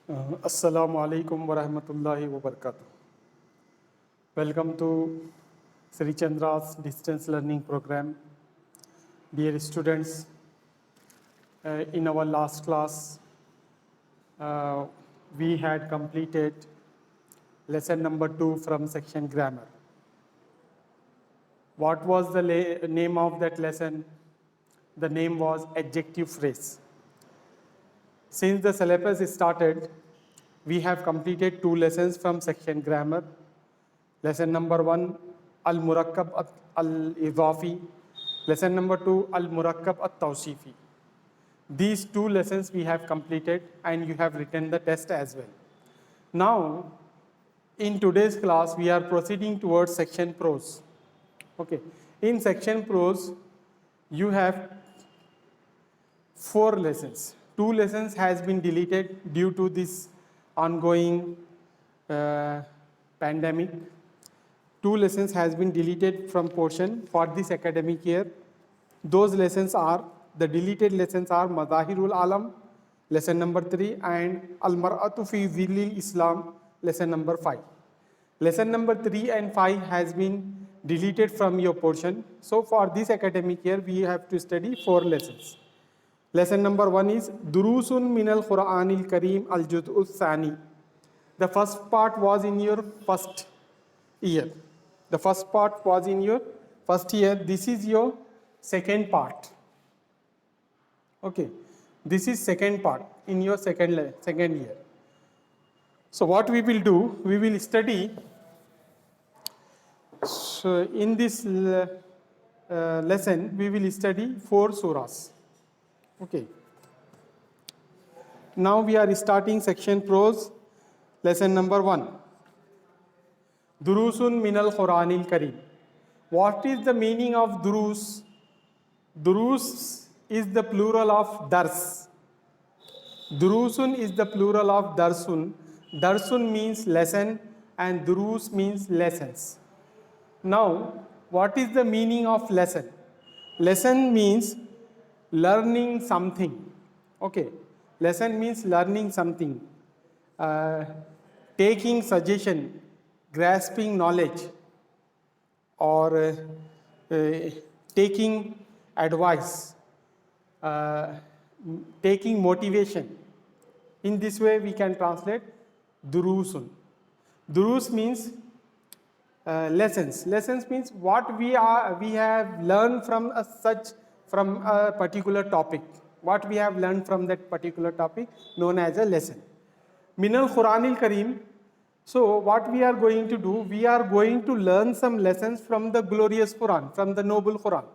Assalamu alaikum wa rahmatullahi wa barakatuh. Welcome to Sri Chandra's distance learning program. Dear students, in our last class, we had completed lesson number 2 from section grammar. What was the name of that lesson? The name was adjective phrase. Since the syllabus started, we have completed 2 lessons from section grammar. Lesson number 1, Al-Murakkab Al-Idafi. Lesson number 2, Al-Murakkab Al-Tawsifi. These 2 lessons we have completed and you have written the test as well. Now, in today's class, we are proceeding towards section prose. Okay. In section prose, you have 4 lessons. 2 lessons has been deleted due to this ongoing pandemic. 2 lessons has been deleted from portion for this academic year. Those lessons are, the deleted lessons are Mazahirul Alam, lesson number 3, and Al-Mar'atu fi Zillil Islam, lesson number 5. Lesson number 3 and 5 has been deleted from your portion. So for this academic year, we have to study 4 lessons. Lesson number 1 is Durusun Minal Quranil Kareem Al Juz'u Thani. The first part was in your first year. The first part was in your first year. This is your second part. Okay. This is second part in your second year. So what we will do, we will study. So in this lesson, we will study 4 surahs. Okay. Now we are starting section prose, lesson number 1. Durusun Minal Quranil Kareem. What is the meaning of durus? Durus is the plural of dars. Durusun is the plural of darsun. Darsun means lesson and durus means lessons. Now, what is the meaning of lesson? Lesson means learning something. Okay. Lesson means learning something. Taking suggestion, grasping knowledge, or taking advice, taking motivation. In this way, we can translate durusun. Durus means lessons. Lessons means what we have learned from a particular topic. What we have learned from that particular topic, known as a lesson. Minal Quranil Kareem. So what we are going to do, we are going to learn some lessons from the glorious Quran, from the noble Quran.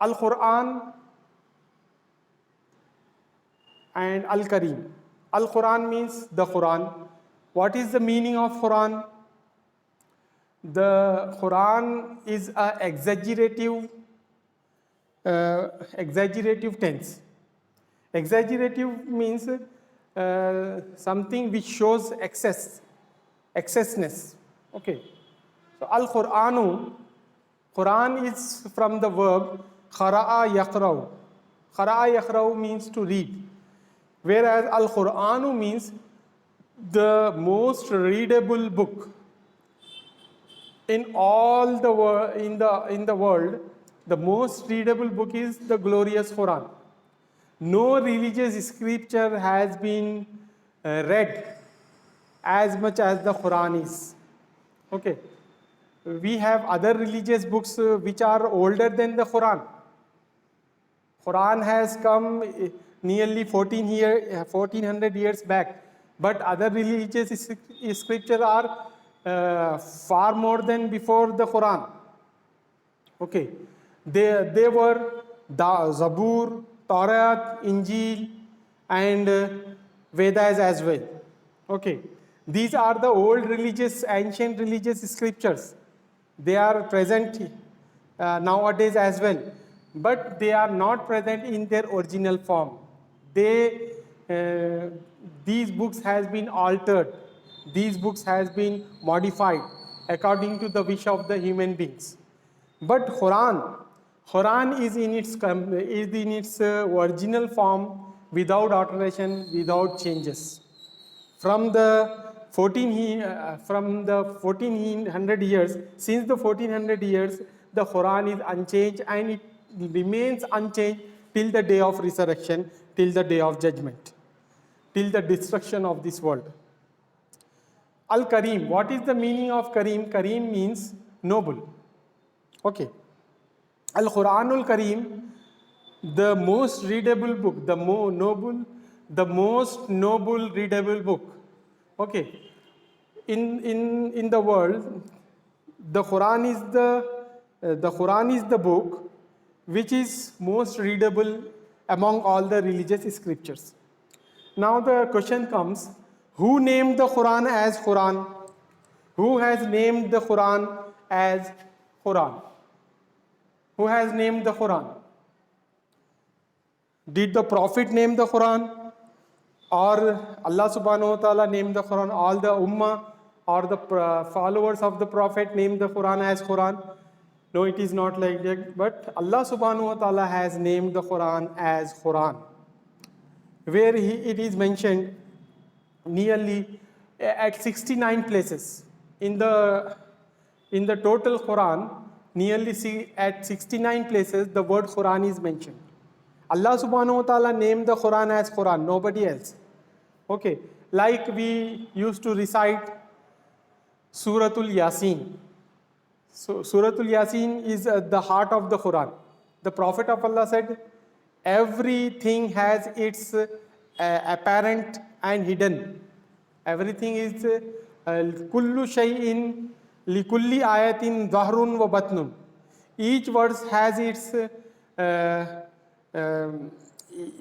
Al-Quran and Al-Kareem. Al-Quran means the Quran. What is the meaning of Quran? The Quran is a exaggerative tense. Exaggerative means something which shows excessness. Okay. So Al-Quranu, Quran is from the verb khara'a yaqra'u. Khara'a yaqra'u means to read. Whereas Al-Quranu means the most readable book. In all the in the world, the most readable book is the glorious Quran. No religious scripture has been read as much as the Quran is. Okay. We have other religious books which are older than the Quran. Quran has come nearly 1400 years back, but other religious scriptures are far more than before the Quran. Okay. They were Zabur, Torah, Injil, and Vedas as well. Okay. These are the old ancient religious scriptures. They are present nowadays as well, but they are not present in their original form. These books has been altered. These books has been modified according to the wish of the human beings. But Quran is in its original form, without alteration, without changes. from the 1400 years, since the 1400 years, the Quran is unchanged and it remains unchanged till the day of resurrection, till the day of judgment, till the destruction of this world. Al-Karim, what is the meaning of Karim? Karim means noble. Okay. Al-Quranul Karim, the most readable book, the most noble readable book. Okay. In the world, the Quran is the book which is most readable among all the religious scriptures. Now the question comes, who named the Quran as Quran? Who has named the Quran as Quran? Who has named the Quran? Did the Prophet name the Quran? Or Allah subhanahu wa ta'ala named the Quran? All the Ummah or the followers of the Prophet named the Quran as Quran? No, it is not like that. But Allah subhanahu wa ta'ala has named the Quran as Quran, where it is mentioned nearly at 69 places. In the total Quran, nearly at 69 places, the word Quran is mentioned. Allah subhanahu wa ta'ala named the Quran as Quran, nobody else. Okay, like we used to recite Suratul Yasin. So Suratul Yasin is the heart of the Quran. The Prophet of Allah said, everything has its apparent and hidden. Everything is kullu shay'in li kulli ayatin dhahrun wa batnun. Each verse has its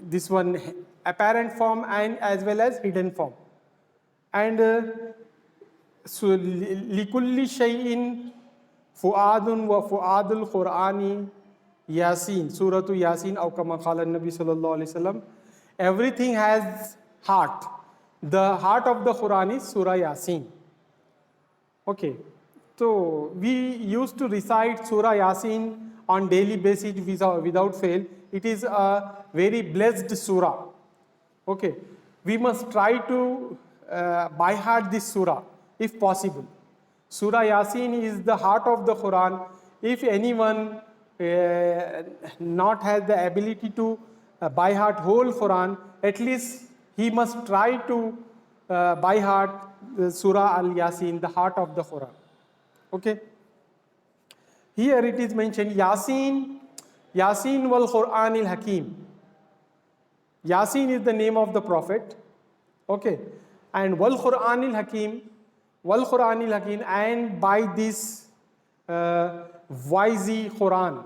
this one apparent form and as well as hidden form. And so likulli shay'in fu'adun wa fu'adul Qur'ani Yasin, Suratu Yasin, aw kama qala Nabi sallallahu alaihi wasallam. Everything has heart. The heart of the Quran is Surah Yasin. Okay, so we used to recite Surah Yasin on daily basis without fail. It is a very blessed surah. Okay, we must try to by heart this surah if possible. Surah Yasin is the heart of the Quran. If anyone not has the ability to by heart whole Quran, at least he must try to by heart Surah Al-Yasin, the heart of the Quran. Okay. Here it is mentioned Yasin, Yasin wal Quran al-Hakim. Yasin is the name of the Prophet. Okay. And wal Quran al-Hakim, wal Quran al-Hakim, and by this wise Quran,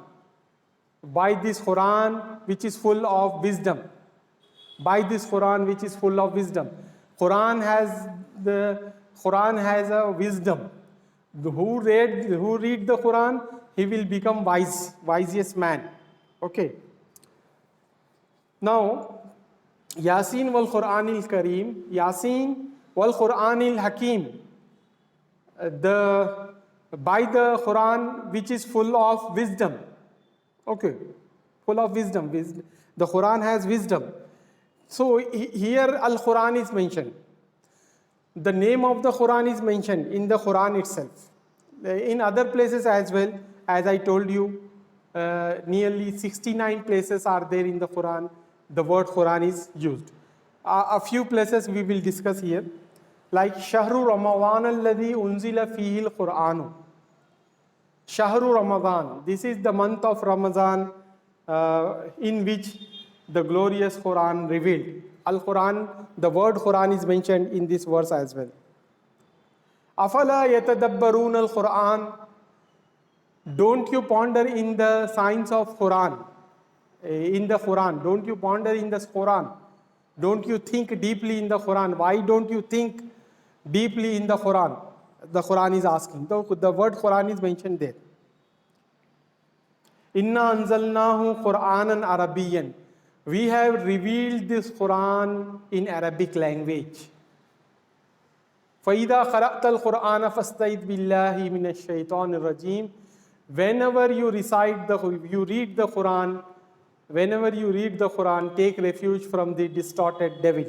by this Quran which is full of wisdom, by this Quran which is full of wisdom. Quran has a wisdom. Who read the Quran, he will become wisest man. Okay. Now, Yasin wal Quran al Kareem, Yasin wal Quran al Hakim. By the Quran which is full of wisdom. Okay, full of wisdom. The Quran has wisdom. So here Al-Quran is mentioned. The name of the Quran is mentioned in the Quran itself. In other places as well, as I told you, nearly 69 places are there in the Quran. The word Quran is used. A few places we will discuss here. Like Shahru Ramadan alladhi unzila fihi al-Quranu. Shahru Ramadan. This is the month of Ramadan in which the glorious Quran revealed. Al-Quran, the word Quran is mentioned in this verse as well. Afala yatadabbarun al-Quran. Don't you ponder in the signs of Quran? In the Quran. Don't you ponder in the Quran? Don't you think deeply in the Quran? Why don't you think deeply in the Quran? The Quran is asking. The word Quran is mentioned there. Inna anzalnahu Qur'anan Arabiyyan. We have revealed this Quran in Arabic language. فَإِذَا قَرَأْتَ الْقُرْآنَ فَاسْتَعِذْ بِاللَّهِ مِنَ الشَّيْطَانِ الرَّجِيمِ. Whenever you read the Quran, take refuge from the distorted devil.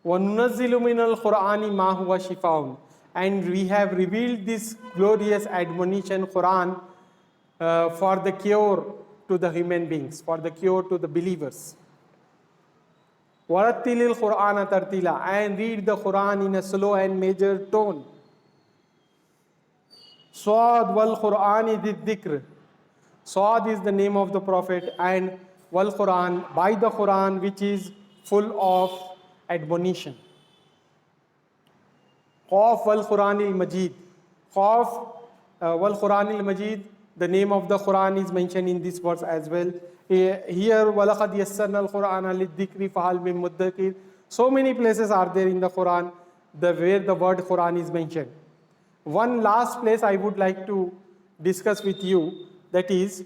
وَنُنَزِّلُ مِنَ الْقُرْآنِ مَا هُوَ شِفَاءٌ. And we have revealed this glorious admonition, Quran, for the cure to the human beings, for the cure to the believers. وَرَتِّلِ الْقُرْآنَ تَرْتِيلًا. And read the Quran in a slow and measured tone. Swad wal Qur'ani dhikr. Swad is the name of the Prophet, and wal Quran, by the Quran, which is full of admonition. Qaf wal Quranil Majid. Qaf wal Quranil Majid, the name of the Quran is mentioned in this verse as well. Here, وَلَقَدْ يَسَّرْنَا الْقُرْآنَ لِلذِّكْرِ فَهَلْ مِن مُدَّكِرٍ. So many places are there in the Quran where the word Quran is mentioned. One last place I would like to discuss with you, that is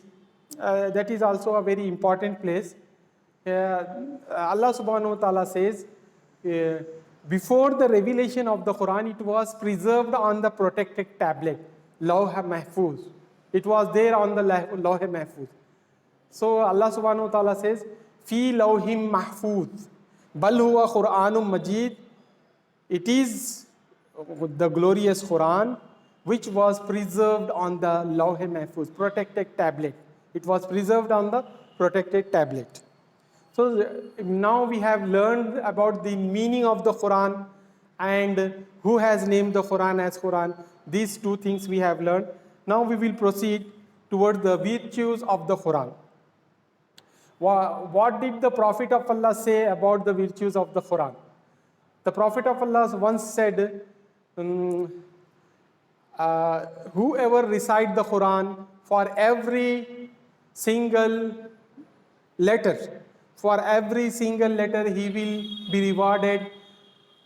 also a very important place. Allah subhanahu wa ta'ala says, before the revelation of the Quran, it was preserved on the protected tablet, Lawh Mahfuz. It was there on the Lawh Mahfuz. So Allah subhanahu wa ta'ala says, Fi Lawhim Mahfuz, Bal huwa Quranum Majid. It is the glorious Quran, which was preserved on the Lawh Mahfuz, protected tablet. It was preserved on the protected tablet. So now we have learned about the meaning of the Quran and who has named the Quran as Quran. These two things we have learned. Now we will proceed towards the virtues of the Quran. What did the Prophet of Allah say about the virtues of the Quran? The Prophet of Allah once said, whoever recite the Quran, for every single letter, he will be rewarded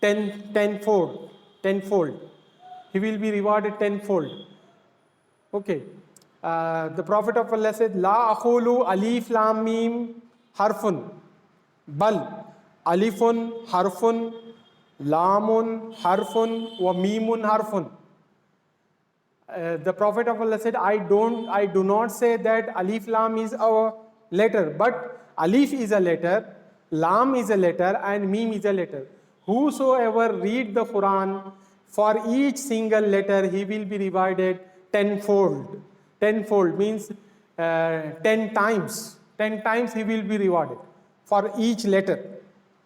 tenfold. He will be rewarded tenfold. Okay. The Prophet of Allah said, La aqulu alif lam mim harfun, bal alifun harfun, lamun harfun, wa mimun harfun. The Prophet of Allah said, I do not say that alif lam is a letter, but alif is a letter, lam is a letter, and mim is a letter. Whosoever read the Quran, for each single letter he will be rewarded tenfold. Tenfold means 10 times. 10 times he will be rewarded for each letter.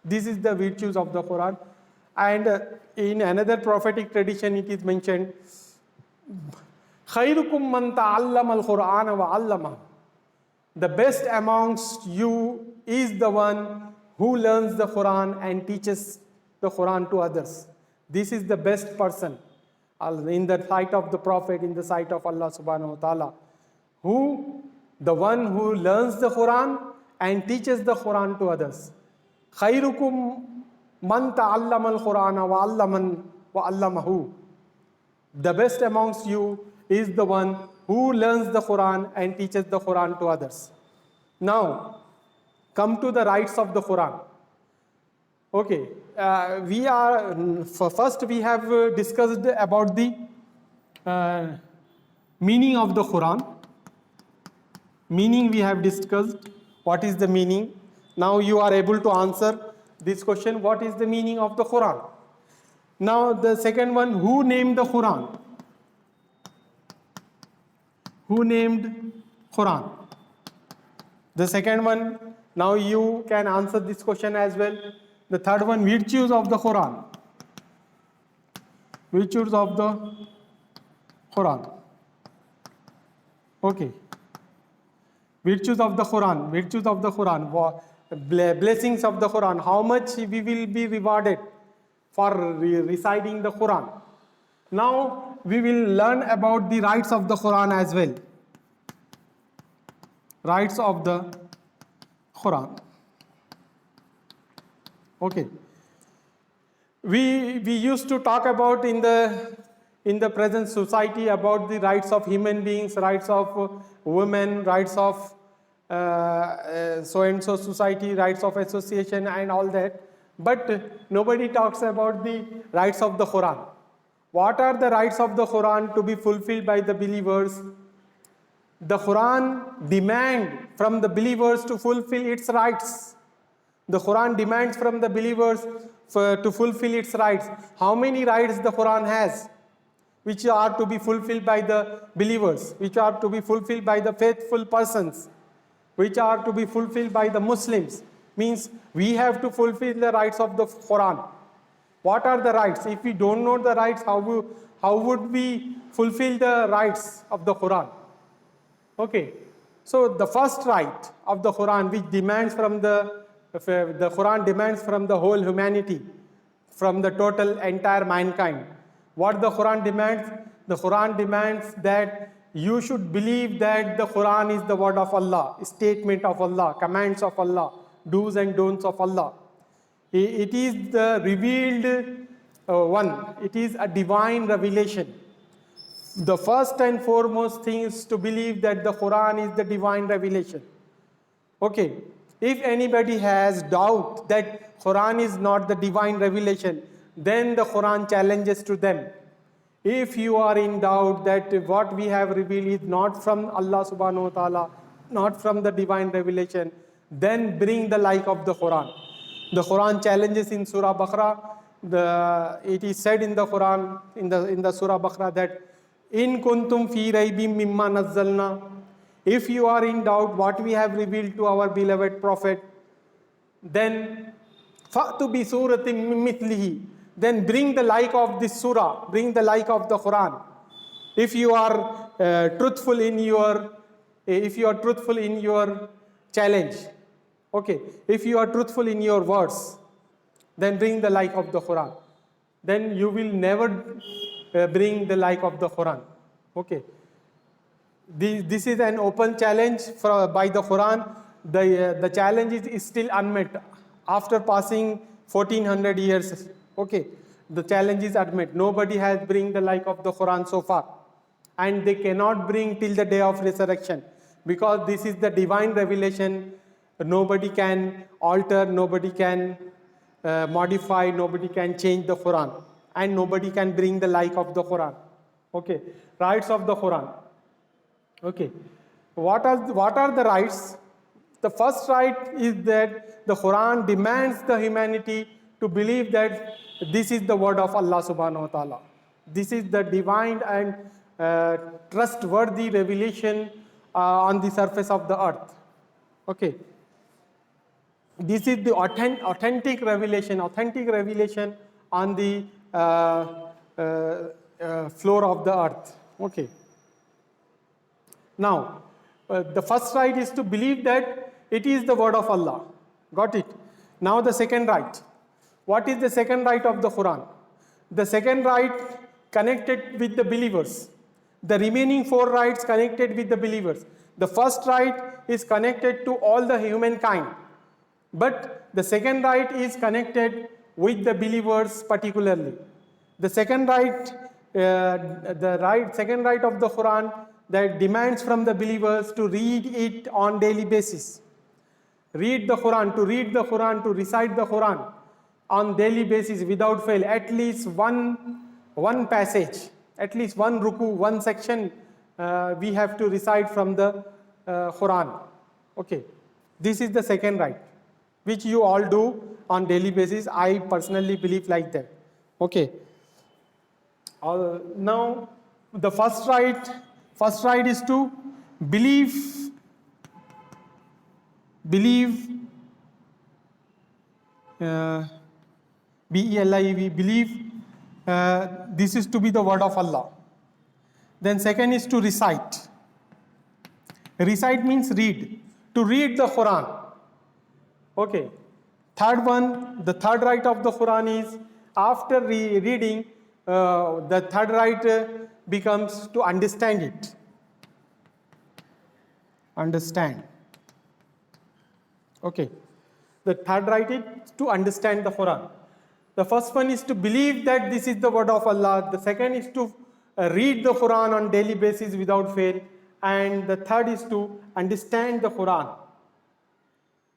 This is the virtues of the Quran. And in another prophetic tradition it is mentioned, خَيْرُكُمْ مَنْ تَعَلَّمَ الْقُرْآنَ وَعَلَّمَهُ. The best amongst you is the one who learns the Quran and teaches the Quran to others. This is the best person in the sight of the Prophet, in the sight of Allah subhanahu wa ta'ala. The one who learns the Quran and teaches the Quran to others. خَيْرُكُمْ مَنْ تَعَلَّمَ الْقُرْآنَ وَعَلَّمَهُ. The best amongst you is the one who learns the Quran and teaches the Quran to others. Now, come to the rights of the Quran. Okay, first we have discussed about the meaning of the Quran. Meaning we have discussed. What is the meaning? Now you are able to answer this question, what is the meaning of the Quran? Now the second one, who named the Quran? Who named Quran? The second one, now you can answer this question as well. The third one, virtues of the Quran. Virtues of the Quran. Okay. Virtues of the Quran. Virtues of the Quran. Blessings of the Quran. How much we will be rewarded for reciting the Quran. Now we will learn about the rights of the Quran as well. Rights of the Quran. Okay. We used to talk about in the present society about the rights of human beings, rights of women, rights of so and so society, rights of association and all that. But nobody talks about the rights of the Quran. What are the rights of the Quran to be fulfilled by the believers? The Quran demands from the believers to fulfill its rights. The Quran demands from the believers to fulfill its rights. How many rights the Quran has, which are to be fulfilled by the believers, which are to be fulfilled by the faithful persons, which are to be fulfilled by the Muslims? Means we have to fulfill the rights of the Quran. What are the rights? If we don't know the rights, how would we fulfill the rights of the Quran? Okay, so the first right of the Quran, which demands from the Quran demands from the whole humanity, from the total entire mankind. What the Quran demands? The Quran demands that you should believe that the Quran is the word of Allah, statement of Allah, commands of Allah, do's and don'ts of Allah. It is the revealed one. It is a divine revelation. The first and foremost thing is to believe that the Quran is the divine revelation. Okay, if anybody has doubt that Quran is not the divine revelation, then the Quran challenges to them. If you are in doubt that what we have revealed is not from Allah subhanahu wa ta'ala, not from the divine revelation, then bring the like of the Quran. The Quran challenges in Surah Baqarah. It is said in the Quran, in the Surah Baqarah, that in kuntum fi raybim mimma nazzalna, if you are in doubt what we have revealed to our beloved Prophet, then fa'tu bi suratin mithlihi, then bring the like of this surah, bring the like of the Quran. If you are truthful in your challenge, okay, if you are truthful in your words, then bring the like of the Quran. Then you will never bring the like of the Quran. Okay. This is an open challenge by the Quran. The challenge is still unmet after passing 1400 years. Okay, the challenge is unmet. Nobody has bring the like of the Quran so far, and they cannot bring till the day of resurrection, because this is the divine revelation. Nobody can alter, nobody can modify, nobody can change the Quran, and nobody can bring the like of the Quran. Okay, rights of the Quran. Okay, what are the rights? The first right is that the Quran demands the humanity to believe that this is the word of Allah subhanahu wa ta'ala. This is the divine and trustworthy revelation on the surface of the earth. Okay, this is the authentic revelation on the floor of the earth. Okay. Now, the first right is to believe that it is the word of Allah. Got it? Now the second right. What is the second right of the Quran? The second right connected with the believers. The remaining four rights connected with the believers. The first right is connected to all the humankind. But the second right is connected with the believers particularly. The second right, second right of the Quran that demands from the believers to read it on daily basis. Read the Quran, to recite the Quran on daily basis without fail. At least one passage, at least one ruku, one section we have to recite from the Quran. Okay, this is the second right, which you all do on daily basis. I personally believe like that. Okay. Now the first right is to believe B-E-L-I-E-V, believe this is to be the word of Allah. Then second is to recite. Recite means read. To read the Quran. Okay. The third right of the Quran is, after reading, the third right becomes to understand it. Understand. Okay. The third right is to understand the Quran. The first one is to believe that this is the word of Allah. The second is to read the Quran on daily basis without fail. And the third is to understand the Quran.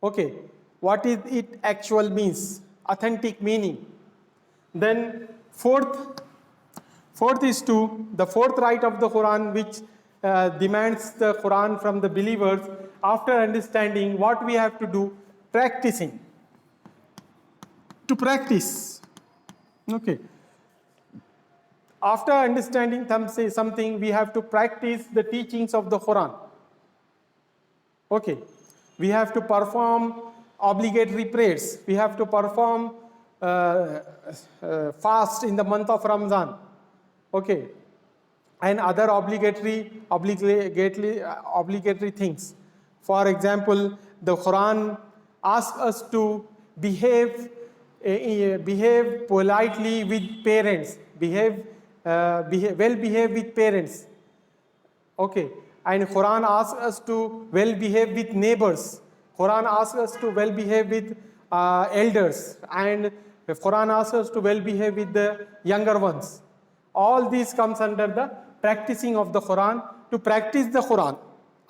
Okay. What is it actual means? Authentic meaning. Then fourth is to the fourth right of the Quran, which demands the Quran from the believers. After understanding, what we have to do? Practicing. to practice. Okay. After understanding something, we have to practice the teachings of the Quran. Okay. We have to perform obligatory prayers. We have to perform fast in the month of Ramadan. Okay. And other obligatory things. For example, the Quran asks us to behave politely with parents, behave with parents. Okay, and Quran asks us to well behave with neighbors. Quran asks us to well behave with elders, and Quran asks us to well behave with the younger ones. All these comes under the practicing of the Quran. To practice the Quran,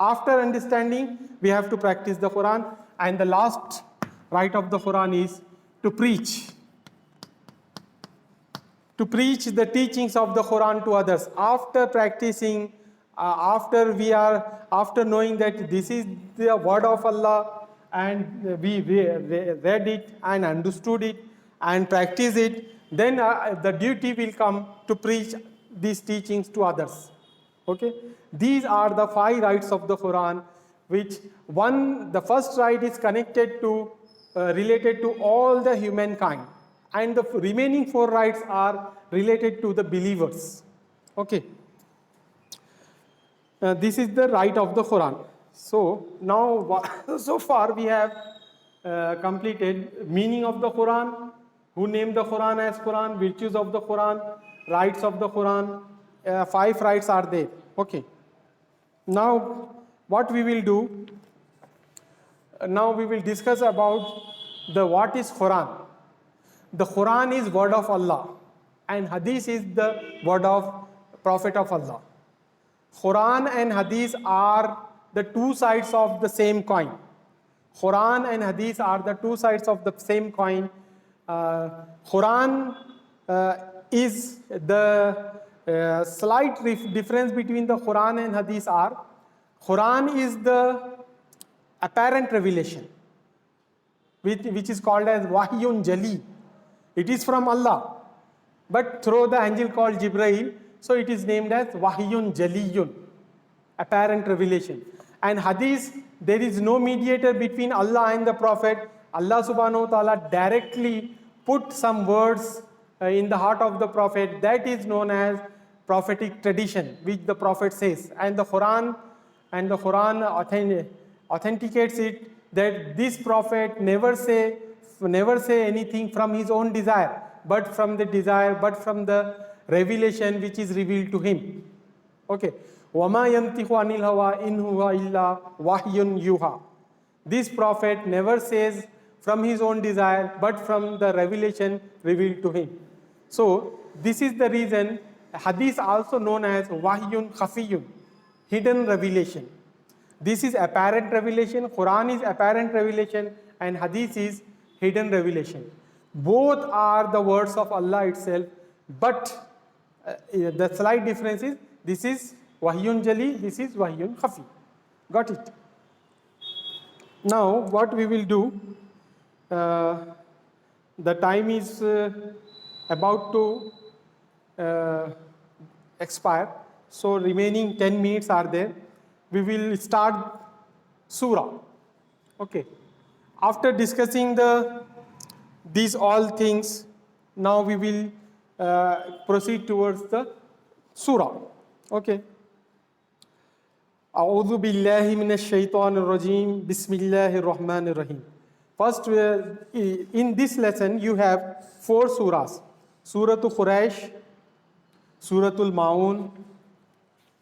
after understanding, we have to practice the Quran. And the last right of the Quran is to preach. To preach the teachings of the Quran to others. After practicing, after knowing that this is the word of Allah, and we read it and understood it and practice it, then the duty will come to preach these teachings to others. Okay, these are the 5 rights of the Quran, which the first right is connected to related to all the humankind, and the remaining 4 rights are related to the believers. Okay, this is the right of the Quran. So now, so far we have completed meaning of the Quran, who named the Quran as Quran, virtues of the Quran, rights of the Quran. 5 rights are there. Okay. Now, what we will do? Now we will discuss about what is Quran. The Quran is word of Allah, and Hadith is the word of Prophet of Allah. Quran and Hadith are the 2 sides of the same coin. Quran and Hadith are the 2 sides of the same coin. Quran is the slight difference between the Quran and Hadith are, Quran is the apparent revelation, which is called as Wahyun Jali. It is from Allah, but through the angel called Jibreel, so it is named as Wahyun Jaliyun, apparent revelation. And Hadith, there is no mediator between Allah and the Prophet. Allah subhanahu wa ta'ala directly put some words in the heart of the Prophet. That is known as prophetic tradition, which the Prophet says. And the Quran authenticates it, that this Prophet never say anything from his own desire, but from the revelation which is revealed to him. Okay. وَمَا يَنْتِقُ عَنِ الْهَوَىٰ إِنْ هُوَ إِلَّا وَحْيٌ يُوحَىٰ. This Prophet never says from his own desire, but from the revelation revealed to him. So this is the reason Hadith also known as Wahyun Khafiyun, hidden revelation. This is apparent revelation, Quran is apparent revelation, and Hadith is hidden revelation. Both are the words of Allah itself, but the slight difference is, this is Wahyun Jali, this is Wahyun Khafi. Got it? Now what we will do, the time is about to expire, so remaining 10 minutes are there. We will start surah. Okay. After discussing these all things, now we will proceed towards the surah. Okay. A'udhu billahi minash shaitanir rajim. Bismillahir rahmanir rahim. First, in this lesson, you have 4 surahs. Suratul Quraysh, Suratul Ma'un,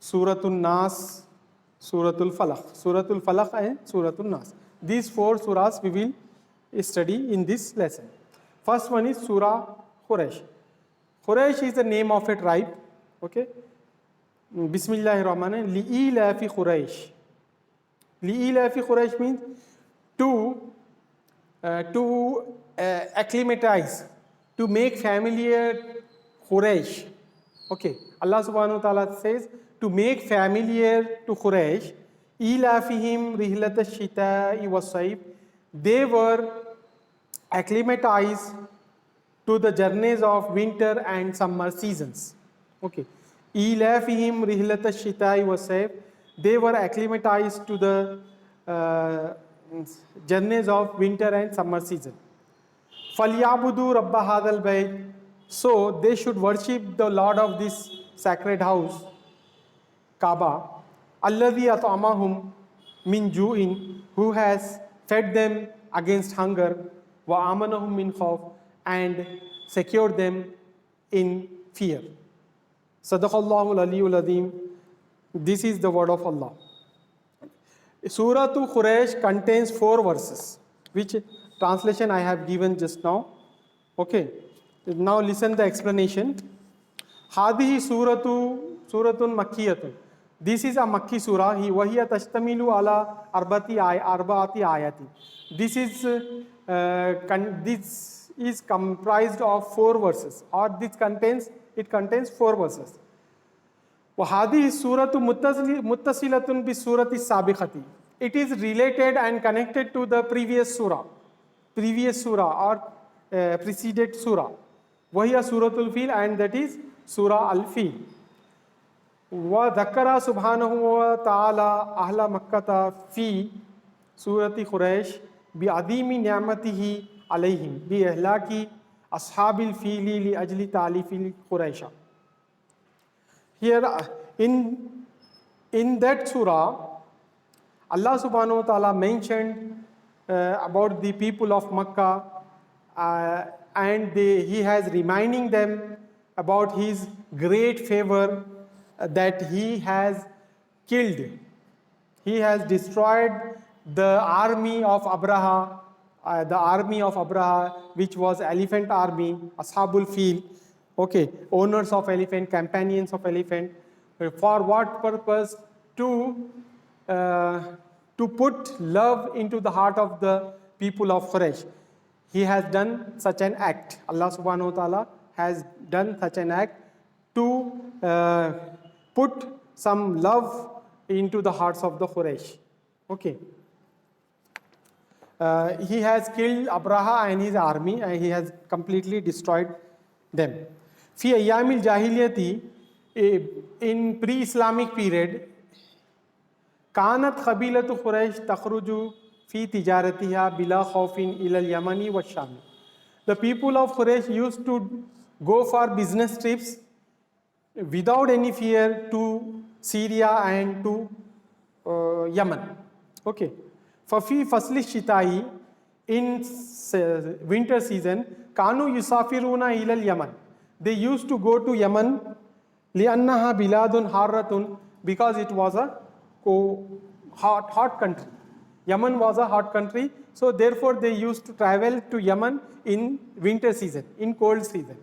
Suratul Nas, Suratul Falaq. Suratul Falaq and Suratul Nas. These 4 surahs we will study in this lesson. First one is Surah Quraysh. Quraysh is the name of a tribe. Okay. Bismillahirrahmanirrahim. Li'ilafi Quraysh. Li'ilafi Quraysh means to acclimatize, to make familiar Quraysh. Okay. Allah subhanahu wa ta'ala says to make familiar to Quraysh, ilafihim rihlat ash-shita'i was-sayf. They were acclimatized to the journeys of winter and summer seasons. Okay. إِيلَافِهِمْ رِحْلَةَ الشِّتَاءِ وَالصَّيْفِ. They were acclimatized to the journeys of winter and summer season. فَلْيَعْبُدُوا رَبَّ هَذَا الْبَيْتِ. So they should worship the Lord of this sacred house, Kaaba. الَّذِي أَطْعَمَهُمْ مِنْ جُوءٍ, who has fed them against hunger, وَآمَنَهُمْ مِنْ خَوْفٍ, and secured them in fear. Sadaqallahu al-Aliyyul Azim. This is the word of Allah. Surah Quraysh contains 4 verses, which translation I have given just now. Okay. Now listen the explanation. Hadihi suratun makkiyatun. This is a Makki surah. Wahiya tashtamilu ala arbaati ayati. This is comprised of 4 verses, or it contains 4 verses. وَهَذِهِ السُّورَةُ مُتَّصِلَةٌ بِالسُّورَةِ السَّابِقَةِ. It is related and connected to the previous surah or preceded surah. وَهِيَ سُورَةُ الْفِيلِ, and that is Surah Al-Fil. وَذَكَّرَ سُبْحَانَهُ وَتَعَالَى أَهْلَ مَكَّةَ فِي سُورَةِ قُرَيْشٍ بِعَظِيمِ نِعْمَتِهِ عَلَيْهِمْ بِإِهْلَاكِ أَصْحَابِ الْفِيلِ لِأَجْلِ تَعْلِيفِ قُرَيْشَ. Here in that surah, Allah subhanahu wa ta'ala mentioned about the people of Makkah, and He has reminding them about His great favor that He has killed. He has destroyed the army of Abraha, which was elephant army, Ashabul Fil. Okay, owners of elephant, companions of elephant. For what purpose? To put love into the heart of the people of Quraysh. He has done such an act. Allah subhanahu wa ta'ala has done such an act to put some love into the hearts of the Quraysh. Okay. He has killed Abraha and his army, and he has completely destroyed them. في أيام الجاهلية, in pre-Islamic period, كانت قبيلة قريش تخرج في تجارتها بلا خوف إلى اليمن والشام. The people of Quraysh used to go for business trips without any fear to Syria and to Yemen. Okay. ففي فصل الشتاء, in winter season, كانوا يسافرون إلى اليمن. They used to go to Yemen لأنها بلاد حارة, because it was a hot country. Yemen was a hot country, so therefore they used to travel to Yemen in winter season, in cold season.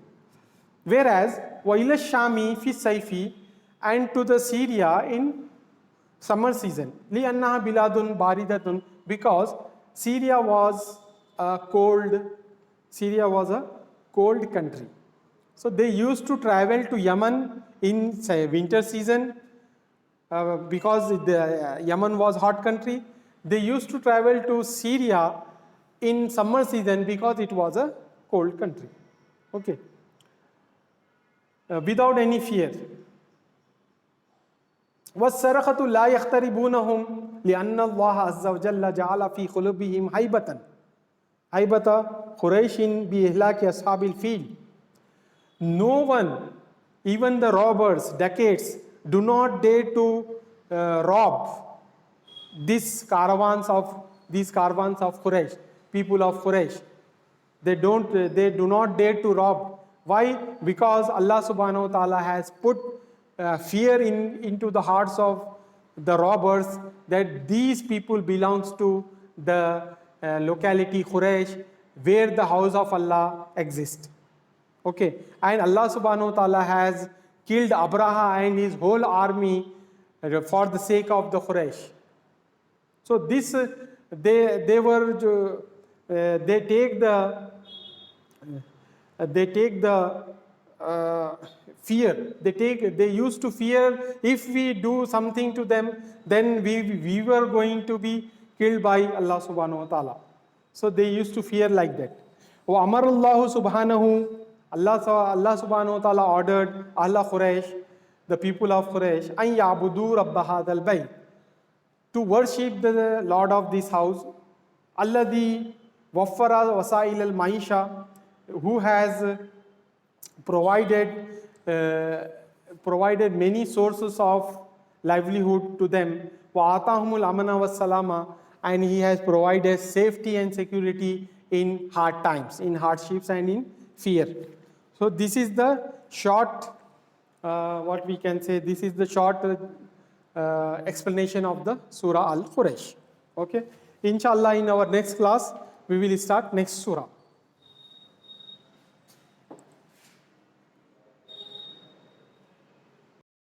Whereas وإلى الشام في الصيف, and to the Syria in summer season. لأنها بلاد باردة, because Syria was a cold country. So they used to travel to Yemen in winter season because Yemen was hot country. They used to travel to Syria in summer season because it was a cold country. Okay. Without any fear. وَالسَّرَقَةُ لَا يَخْتَرِبُونَهُمْ لِأَنَّ اللَّهَ عَزَّ وَجَلَّ جَعَلَ فِي قُلُوبِهِمْ هَيْبَةَ قُرَيْشٍ بِإِهْلَاكِ أَصْحَابِ الْفِيلِ. No one, even the robbers, dacoits, do not dare to rob these caravans of Quraysh, people of Quraysh. They do not dare to rob. Why? Because Allah subhanahu wa ta'ala has put fear into the hearts of the robbers that these people belongs to the locality Quraysh, where the house of Allah exists. Okay, and Allah subhanahu wa ta'ala has killed Abraha and his whole army for the sake of the Quraysh. So this they take the fear. They used to fear, if we do something to them, then we were going to be killed by Allah subhanahu wa ta'ala. So they used to fear like that. وَأَمَرَ اللَّهُ سُبْحَانَهُ Allah subhanahu wa ta'ala ordered Ahla Quraysh, the people of Quraysh, أَن يَعْبُدُوا رَبَّ هَذَا الْبَيْتِ, to worship the Lord of this house, الَّذِي وَفَّرَ وَسَائِلَ الْمَعِيشَةِ, who has provided many sources of livelihood to them. وَآتَاهُمُ الْأَمْنَ وَالسَّلَامَ, and He has provided safety and security in hard times, in hardships and in fear. So this is the short, what we can say, this is the short explanation of the Surah Al-Quraysh. Okay. Inshallah, in our next class, we will start next surah.